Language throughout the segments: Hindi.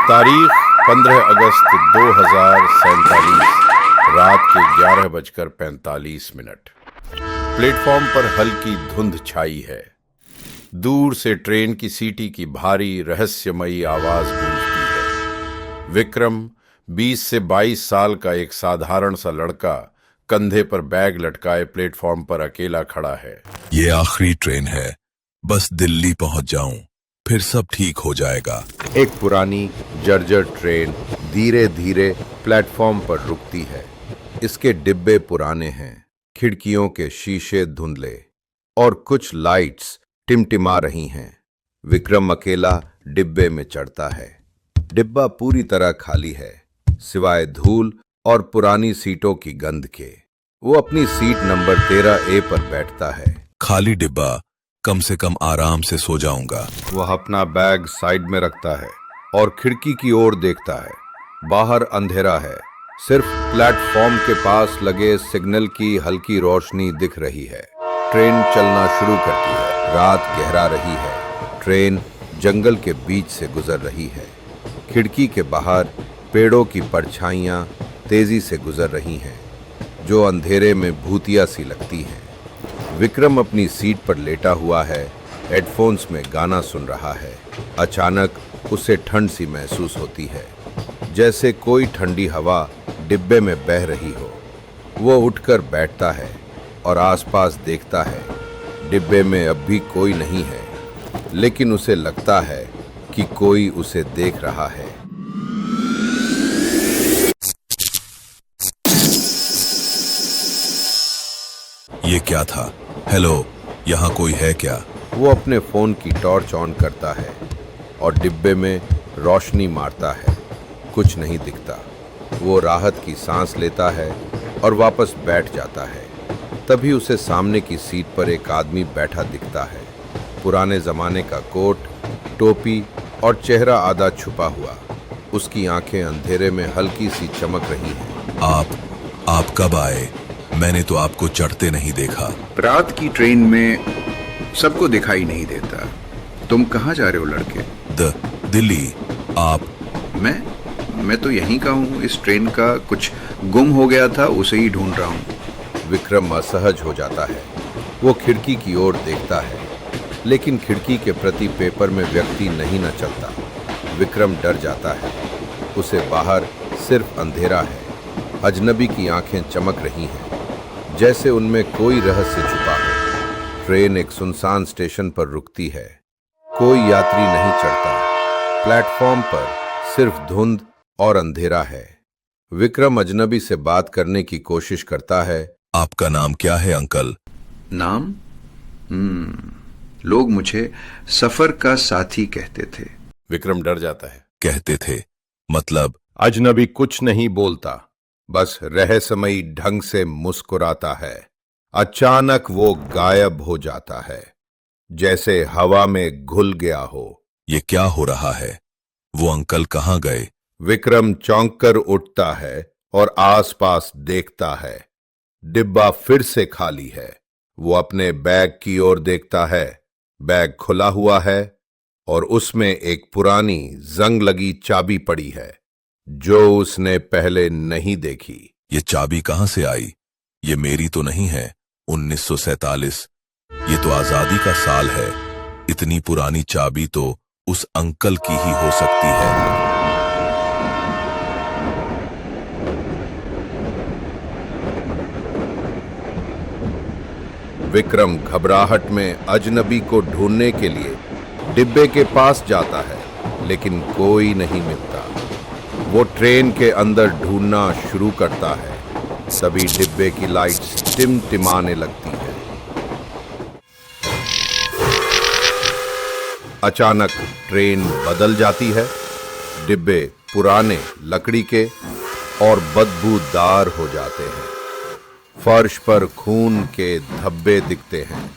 तारीख 15 अगस्त 2047, रात के 11:45। प्लेटफॉर्म पर हल्की धुंध छाई है। दूर से ट्रेन की सीटी की भारी रहस्यमयी आवाज गूंजती है। विक्रम 20 से 22 साल का एक साधारण सा लड़का कंधे पर बैग लटकाए प्लेटफॉर्म पर अकेला खड़ा है। ये आखिरी ट्रेन है, बस दिल्ली पहुंच जाऊं, फिर सब ठीक हो जाएगा। एक पुरानी जर्जर ट्रेन धीरे धीरे प्लेटफॉर्म पर रुकती है। इसके डिब्बे पुराने हैं, खिड़कियों के शीशे धुंधले और कुछ लाइट्स टिमटिमा रही हैं। विक्रम अकेला डिब्बे में चढ़ता है। डिब्बा पूरी तरह खाली है, सिवाय धूल और पुरानी सीटों की गंध के। वो अपनी सीट नंबर 13A पर बैठता है। खाली डिब्बा, कम से कम आराम से सो जाऊंगा। वह अपना बैग साइड में रखता है और खिड़की की ओर देखता है। बाहर अंधेरा है, सिर्फ प्लेटफॉर्म के पास लगे सिग्नल की हल्की रोशनी दिख रही है। ट्रेन चलना शुरू करती है। रात गहरा रही है। ट्रेन जंगल के बीच से गुजर रही है। खिड़की के बाहर पेड़ों की परछाइयां तेजी से गुजर रही हैं, जो अंधेरे में भूतिया सी लगती हैं। विक्रम अपनी सीट पर लेटा हुआ है, हेडफोन्स में गाना सुन रहा है। अचानक उसे ठंड सी महसूस होती है, जैसे कोई ठंडी हवा डिब्बे में बह रही हो। वो उठकर बैठता है और आसपास देखता है। डिब्बे में अब भी कोई नहीं है, लेकिन उसे लगता है कि कोई उसे देख रहा है। ये क्या था? हेलो, यहाँ कोई है क्या? वो अपने फोन की टॉर्च ऑन करता है और डिब्बे में रोशनी मारता है। कुछ नहीं दिखता। वो राहत की सांस लेता है और वापस बैठ जाता है। तभी उसे सामने की सीट पर एक आदमी बैठा दिखता है। पुराने जमाने का कोट, टोपी और चेहरा आधा छुपा हुआ। उसकी आंखें अंधेरे में हल्की सी चमक रही हैं। आप कब आए? मैंने तो आपको चढ़ते नहीं देखा। रात की ट्रेन में सबको दिखाई नहीं देता। तुम कहाँ जा रहे हो लड़के? दिल्ली। आप? मैं तो यहीं का हूँ। इस ट्रेन का कुछ गुम हो गया था, उसे ही ढूंढ रहा हूँ। विक्रम असहज हो जाता है। वो खिड़की की ओर देखता है, लेकिन खिड़की के प्रति पेपर में व्यक्ति नहीं न चलता। विक्रम डर जाता है। उसे बाहर सिर्फ अंधेरा है। अजनबी की आंखें चमक रही हैं, जैसे उनमें कोई रहस्य छुपा हो। ट्रेन एक सुनसान स्टेशन पर रुकती है। कोई यात्री नहीं चढ़ता। प्लेटफॉर्म पर सिर्फ धुंध और अंधेरा है। विक्रम अजनबी से बात करने की कोशिश करता है। आपका नाम क्या है अंकल? नाम? लोग मुझे सफर का साथी कहते थे। विक्रम डर जाता है। कहते थे मतलब? अजनबी कुछ नहीं बोलता, बस रहस्यमयी ढंग से मुस्कुराता है। अचानक वो गायब हो जाता है, जैसे हवा में घुल गया हो। ये क्या हो रहा है? वो अंकल कहाँ गए? विक्रम चौंक कर उठता है और आसपास देखता है। डिब्बा फिर से खाली है। वो अपने बैग की ओर देखता है। बैग खुला हुआ है और उसमें एक पुरानी जंग लगी चाबी पड़ी है, जो उसने पहले नहीं देखी। ये चाबी कहाँ से आई? ये मेरी तो नहीं है। 1947, ये तो आजादी का साल है। इतनी पुरानी चाबी तो उस अंकल की ही हो सकती है। विक्रम घबराहट में अजनबी को ढूंढने के लिए डिब्बे के पास जाता है, लेकिन कोई नहीं मिलता। वो ट्रेन के अंदर ढूंढना शुरू करता है। सभी डिब्बे की लाइट्स टिमटिमाने लगती है। अचानक ट्रेन बदल जाती है। डिब्बे पुराने, लकड़ी के और बदबूदार हो जाते हैं। फर्श पर खून के धब्बे दिखते हैं।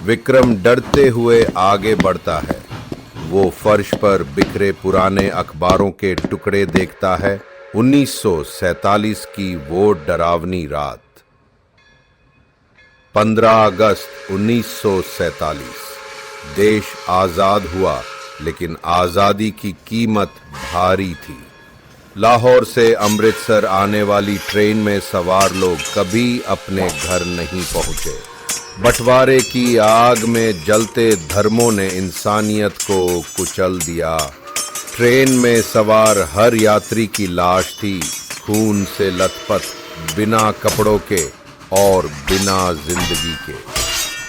विक्रम डरते हुए आगे बढ़ता है। वो फर्श पर बिखरे पुराने अखबारों के टुकड़े देखता है। 1947 की वो डरावनी रात। 15 अगस्त 1947। देश आजाद हुआ लेकिन आजादी की कीमत भारी थी। लाहौर से अमृतसर आने वाली ट्रेन में सवार लोग कभी अपने घर नहीं पहुंचे। बंटवारे की आग में जलते धर्मों ने इंसानियत को कुचल दिया। ट्रेन में सवार हर यात्री की लाश थी, खून से लथपथ, बिना कपड़ों के और बिना जिंदगी के।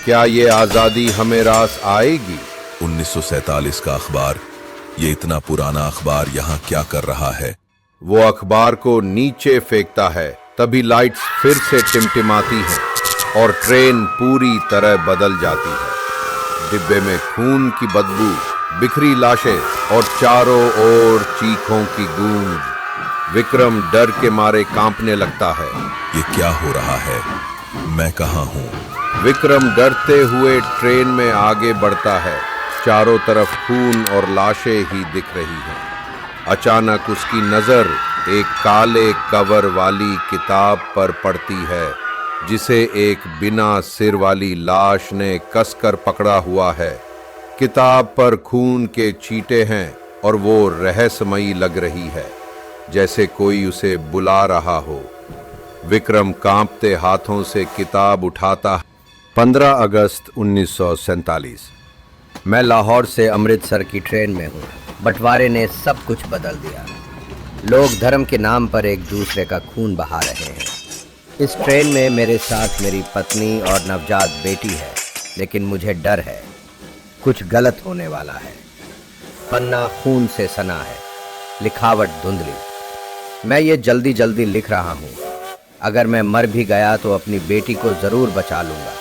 क्या ये आजादी हमें रास आएगी? 1947 का अखबार, ये इतना पुराना अखबार यहाँ क्या कर रहा है? वो अखबार को नीचे फेंकता है, तभी लाइट्स फिर से टिमटिमाती हैं और ट्रेन पूरी तरह बदल जाती है। डिब्बे में खून की बदबू, बिखरी लाशें और चारों ओर चीखों की गूंज। विक्रम डर के मारे कांपने लगता है। ये क्या हो रहा है? मैं कहाँ हूँ? विक्रम डरते हुए ट्रेन में आगे बढ़ता है। चारों तरफ खून और लाशें ही दिख रही हैं। अचानक उसकी नजर एक काले कवर वाली किताब पर पड़ती है, जिसे एक बिना सिर वाली लाश ने कसकर पकड़ा हुआ है। किताब पर खून के छींटे हैं और वो रहस्यमयी लग रही है, जैसे कोई उसे बुला रहा हो। विक्रम कांपते हाथों से किताब उठाता। 15 अगस्त 1947। मैं लाहौर से अमृतसर की ट्रेन में हूँ। बंटवारे ने सब कुछ बदल दिया। लोग धर्म के नाम पर एक दूसरे का खून बहा रहे हैं। इस ट्रेन में मेरे साथ मेरी पत्नी और नवजात बेटी है, लेकिन मुझे डर है, कुछ गलत होने वाला है। पन्ना खून से सना है, लिखावट धुंधली। मैं ये जल्दी जल्दी लिख रहा हूँ। अगर मैं मर भी गया तो अपनी बेटी को ज़रूर बचा लूँगा।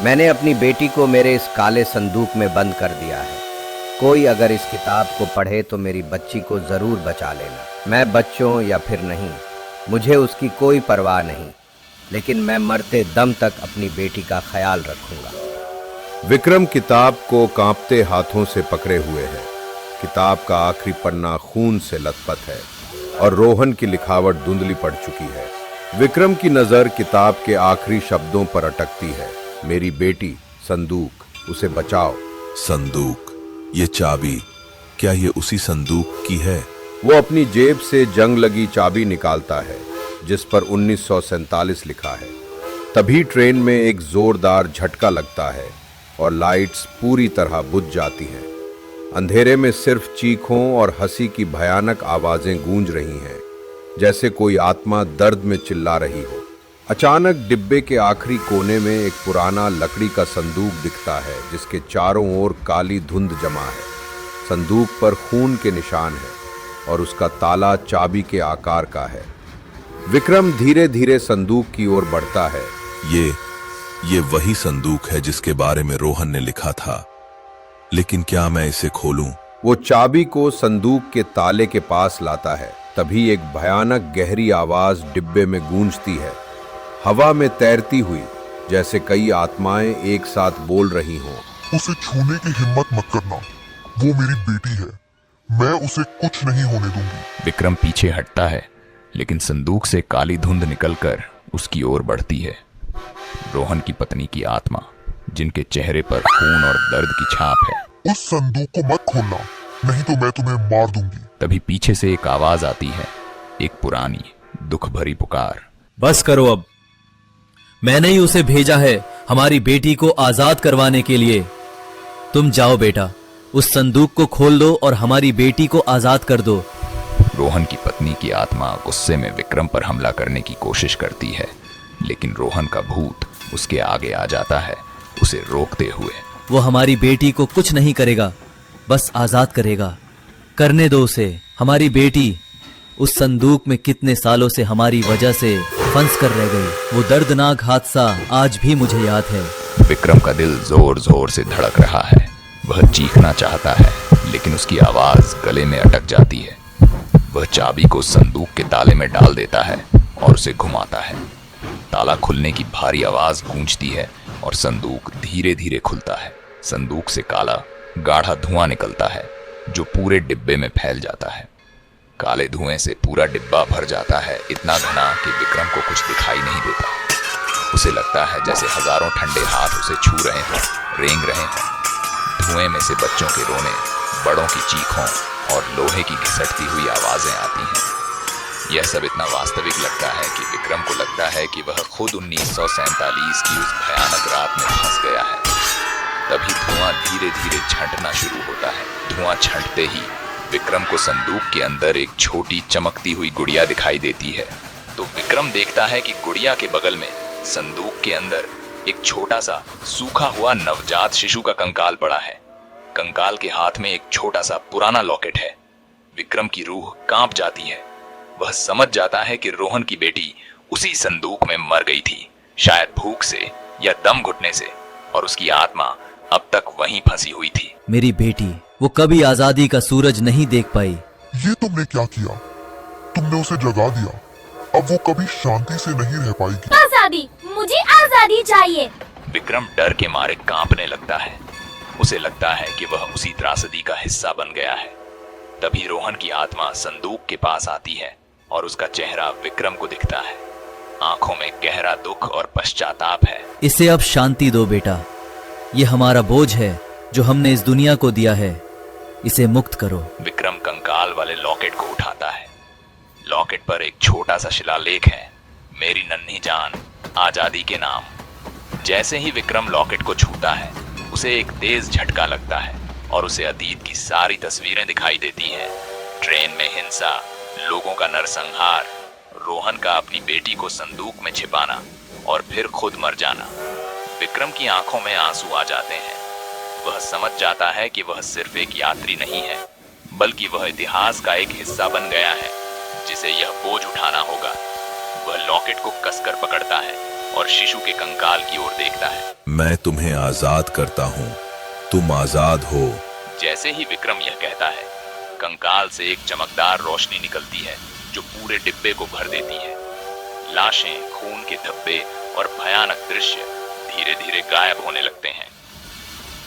मैंने अपनी बेटी को मेरे इस काले संदूक में बंद कर दिया है। कोई अगर इस किताब को पढ़े तो मेरी बच्ची को ज़रूर बचा लेना। मैं बच्चों या फिर नहीं, मुझे उसकी कोई परवाह नहीं, लेकिन मैं मरते दम तक अपनी बेटी का ख्याल रखूँगा। विक्रम किताब को कांपते हाथों से पकड़े हुए है। किताब का आखिरी पन्ना खून से लथपथ है और रोहन की लिखावट धुंधली पड़ चुकी है। विक्रम की नजर किताब के आखिरी शब्दों पर अटकती है। मेरी बेटी, संदूक, उसे बचाओ। संदूक, ये चाबी, क्या ये उसी संदूक की है? वो अपनी जेब से जंग लगी चाबी निकालता है, जिस पर 1947 लिखा है। तभी ट्रेन में एक जोरदार झटका लगता है और लाइट्स पूरी तरह बुझ जाती हैं। अंधेरे में सिर्फ चीखों और हंसी की भयानक आवाजें गूंज रही हैं, जैसे कोई आत्मा दर्द में चिल्ला रही हो। अचानक डिब्बे के आखिरी कोने में एक पुराना लकड़ी का संदूक दिखता है, जिसके चारों ओर काली धुंध जमा है। संदूक पर खून के निशान है और उसका ताला चाबी के आकार का है। विक्रम धीरे धीरे संदूक की ओर बढ़ता है। ये वही संदूक है जिसके बारे में रोहन ने लिखा था, लेकिन क्या मैं इसे खोलूं? वो चाबी को संदूक के ताले के पास लाता है। तभी एक भयानक गहरी आवाज डिब्बे में गूंजती है, हवा में तैरती हुई, जैसे कई आत्माएं एक साथ बोल रही हों। उसे छूने की हिम्मत मत करना, वो मेरी बेटी है, मैं उसे कुछ नहीं होने दूंगी। विक्रम पीछे हटता है, लेकिन संदूक से काली धुंध निकलकर उसकी ओर बढ़ती है। रोहन की पत्नी की आत्मा, जिनके चेहरे पर खून और दर्द की छाप है। उस संदूक को मत खोलना, नहीं तो मैं तुम्हें मार दूंगी। तभी पीछे से एक आवाज आती है, एक पुरानी दुख भरी पुकार। बस करो अब, मैंने ही उसे भेजा है हमारी बेटी को आजाद करवाने के लिए। तुम जाओ बेटा, उस संदूक को खोल दो और हमारी बेटी को आजाद कर दो। रोहन की पत्नी की आत्मा गुस्से में विक्रम पर हमला करने की कोशिश करती है, लेकिन रोहन का भूत उसके आगे आ जाता है, उसे रोकते हुए। वो हमारी बेटी को कुछ नहीं करेगा, बस आजाद करेगा। करने दो उसे। हमारी बेटी उस संदूक में कितने सालों से हमारी वजह से फंस कर रह गई। वो दर्दनाक हादसा आज भी मुझे याद है। विक्रम का दिल जोर जोर से धड़क रहा है। वह चीखना चाहता है, लेकिन उसकी आवाज गले में अटक जाती है। वह चाबी को संदूक के ताले में डाल देता है और उसे घुमाता है। ताला खुलने की भारी आवाज गूंजती है और संदूक धीरे धीरे खुलता है। संदूक से काला गाढ़ा धुआं निकलता है, जो पूरे डिब्बे में फैल जाता है। काले धुएं से पूरा डिब्बा भर जाता है, इतना घना कि विक्रम को कुछ दिखाई नहीं देता। उसे लगता है जैसे हजारों ठंडे हाथ उसे छू रहे हों, रेंग रहे हों। धुएं में से बच्चों के रोने, बड़ों की चीखों और लोहे की घिसटती हुई आवाजें आती हैं। यह सब इतना वास्तविक लगता है कि विक्रम को लगता है कि वह खुद 1947 की उस भयानक रात में फंस गया है। तभी धुआं धीरे धीरे छंटना शुरू होता है। धुआं छंटते ही विक्रम को संदूक के अंदर एक छोटी चमकती हुई गुड़िया दिखाई देती है। तो विक्रम देखता है कि गुड़िया के बगल में संदूक के अंदर एक छोटा सा सूखा हुआ नवजात शिशु का कंकाल पड़ा है। कंकाल के हाथ में एक छोटा सा पुराना लॉकेट है। विक्रम की रूह कांप जाती है। वह समझ जाता है कि रोहन की बेटी उसी संदूक में मर गई थी, शायद भूख से या दम घुटने से, और उसकी आत्मा अब तक वहीं फंसी हुई थी। मेरी बेटी वो कभी आजादी का सूरज नहीं देख पाई। ये तुमने क्या किया? तुमने उसे जगा दिया। अब वो कभी शांति से नहीं रह पाएगी। आजादी, मुझे आजादी चाहिए। विक्रम डर के मारे कांपने लगता है। उसे लगता है कि वह उसी त्रासदी का हिस्सा बन गया है। तभी रोहन की आत्मा संदूक के पास आती है और उसका चेहरा विक्रम को दिखता है। आंखों में गहरा दुख और पश्चाताप है। इसे अब शांति दो बेटा, ये हमारा बोझ है जो हमने इस दुनिया को दिया है, इसे मुक्त करो। विक्रम कंकाल वाले लॉकेट को उठाता है। लॉकेट पर एक छोटा सा शिलालेख है, मेरी नन्ही जान आजादी के नाम। जैसे ही विक्रम लॉकेट को छूता है, उसे एक तेज झटका लगता है और उसे अतीत की सारी तस्वीरें दिखाई देती हैं। ट्रेन में हिंसा, लोगों का नरसंहार, रोहन का अपनी बेटी को संदूक में छिपाना और फिर खुद मर जाना। विक्रम की आंखों में आंसू आ जाते हैं। वह समझ जाता है कि वह सिर्फ एक यात्री नहीं है, बल्कि वह इतिहास का एक हिस्सा बन गया है जिसे यह बोझ उठाना होगा। वह लॉकेट को कसकर पकड़ता है और शिशु के कंकाल की ओर देखता है। मैं तुम्हें आजाद करता हूँ, तुम आजाद हो। जैसे ही विक्रम यह कहता है, कंकाल से एक चमकदार रोशनी निकलती है जो पूरे डिब्बे को भर देती है। लाशें, खून के धब्बे और भयानक दृश्य धीरे धीरे गायब होने लगते हैं।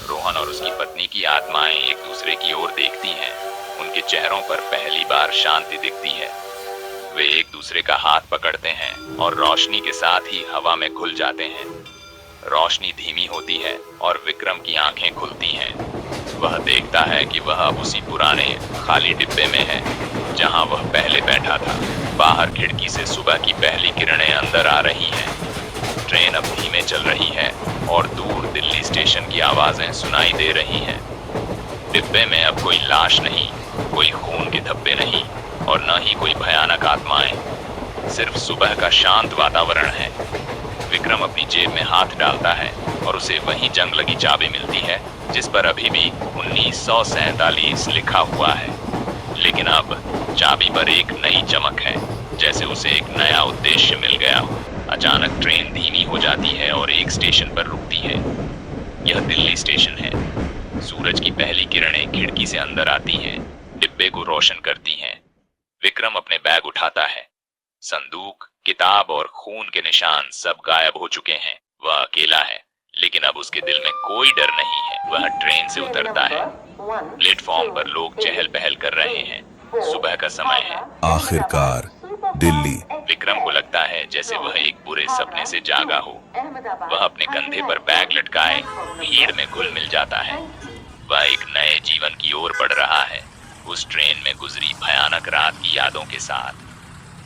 रोहन और उसकी पत्नी की आत्माएं एक दूसरे की ओर देखती हैं। उनके चेहरों पर पहली बार शांति दिखती है। वे एक दूसरे का हाथ पकड़ते हैं और रोशनी के साथ ही हवा में घुल जाते हैं। रोशनी धीमी होती है और विक्रम की आंखें खुलती हैं। वह देखता है कि वह अब उसी पुराने खाली डिब्बे में है जहां वह पहले बैठा था। बाहर खिड़की से सुबह की पहली किरणें अंदर आ रही हैं। ट्रेन अब धीमे चल रही है और दूर दिल्ली स्टेशन की आवाजें सुनाई दे रही हैं। डिब्बे में अब कोई लाश नहीं, कोई खून के धब्बे नहीं और न ही कोई भयानक आत्माएं। सिर्फ सुबह का शांत वातावरण है। विक्रम अपनी जेब में हाथ डालता है और उसे वही जंग लगी चाबी मिलती है जिस पर अभी भी 1947 लिखा हुआ है। लेकिन अब चाबी पर एक नई चमक है, जैसे उसे एक नया उद्देश्य मिल गया हो। अचानक ट्रेन धीमी हो जाती है और एक स्टेशन पर रुकती है। यह दिल्ली स्टेशन है। सूरज की पहली किरणें खिड़की से अंदर आती हैं, डिब्बे को रोशन करती हैं। विक्रम अपने बैग उठाता है। संदूक, किताब और खून के निशान सब गायब हो चुके हैं। वह अकेला है, लेकिन अब उसके दिल में कोई डर नहीं है। वह ट्रेन से उतरता है। प्लेटफॉर्म पर लोग चहल पहल कर रहे हैं। सुबह का समय है। आखिरकार दिल्ली। विक्रम को लगता है जैसे वह एक बुरे सपने से जागा हो। वह अपने कंधे पर बैग लटकाए भीड़ में घुल मिल जाता है। वह एक नए जीवन की ओर बढ़ रहा है, उस ट्रेन में गुजरी भयानक रात की यादों के साथ,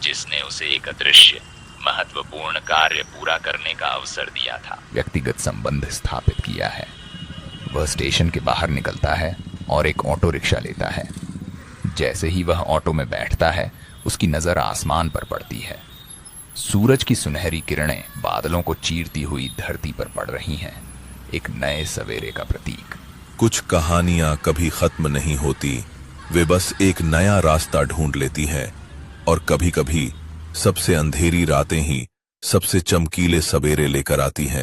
जिसने उसे एक अदृश्य महत्वपूर्ण कार्य पूरा करने का अवसर दिया था। व्यक्तिगत संबंध स्थापित किया है। वह स्टेशन के बाहर निकलता है और एक ऑटो रिक्शा लेता है। जैसे ही वह ऑटो में बैठता है, उसकी नजर आसमान पर पड़ती है। सूरज की सुनहरी किरणें बादलों को चीरती हुई धरती पर पड़ रही हैं, एक नए सवेरे का प्रतीक। कुछ कहानियां कभी खत्म नहीं होती, वे बस एक नया रास्ता ढूंढ लेती हैं। और कभी कभी सबसे अंधेरी रातें ही सबसे चमकीले सवेरे लेकर आती हैं।